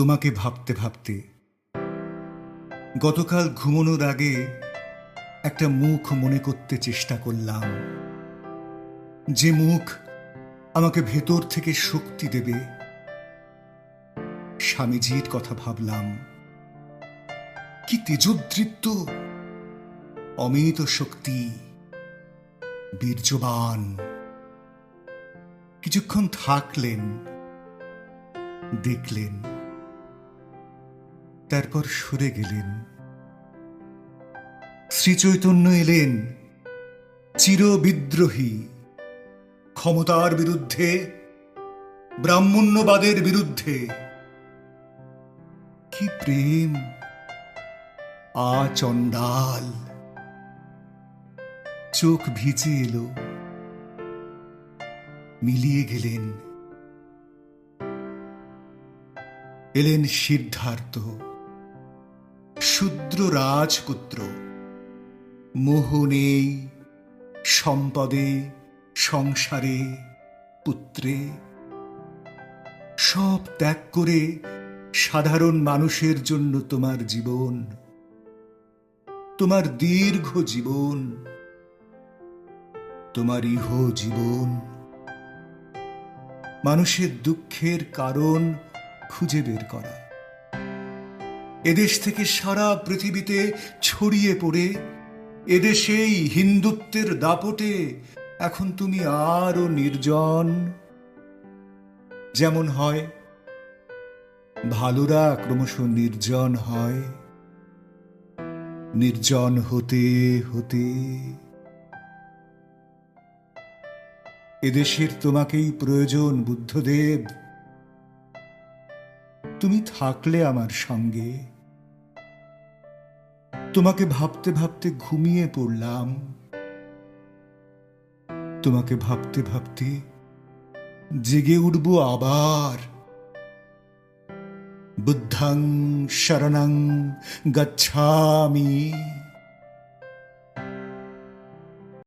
তোমাকে ভাবতে ভাবতে গতকাল ঘুমানোর আগে একটা মুখ মনে করতে চেষ্টা করলাম, যে মুখ আমাকে ভেতর থেকে শক্তি দেবে। স্বামীজির কথা ভাবলাম, কি তেজোদৃপ্ত, অমিত শক্তি, বীর্যবান। কিছুক্ষণ থাকলেন, দেখলেন, তারপর সরে গেলেন। শ্রীচৈতন্য এলেন, চিরবিদ্রোহী, ক্ষমতার বিরুদ্ধে, ব্রাহ্মণ্যবাদের বিরুদ্ধে। কি প্রেম, আচণ্ডাল। চোখ ভিজে এলো, মিলিয়ে গেলেন। এলেন সিদ্ধার্থ, শূদ্র রাজপুত্র। মোহ নেই সম্পদে, সংসারে, পুত্রে। সব ত্যাগ করে সাধারণ মানুষের জন্য তোমার জীবন, তোমার দীর্ঘ জীবন, তোমার ইহ জীবন। মানুষের দুঃখের কারণ খুঁজে বের করা। এদেশ থেকে সারা পৃথিবীতে ছড়িয়ে পড়ে এদেশেই হিন্দুত্বের দাপটে এখন তুমি আরো নির্জন। যেমন হয়, ভালোরা ক্রমশ নির্জন হয়, নির্জন হতে হতে এদেশের তোমাকেই প্রয়োজন বুদ্ধদেব। তুমি থাকলে আমার সঙ্গে। তোমাকে ভাবতে ভাবতে ঘুমিয়ে পড়লাম, তোমাকে ভাবতে ভাবতে জেগে উঠব আবার। বুদ্ধং শরণং গচ্ছামি।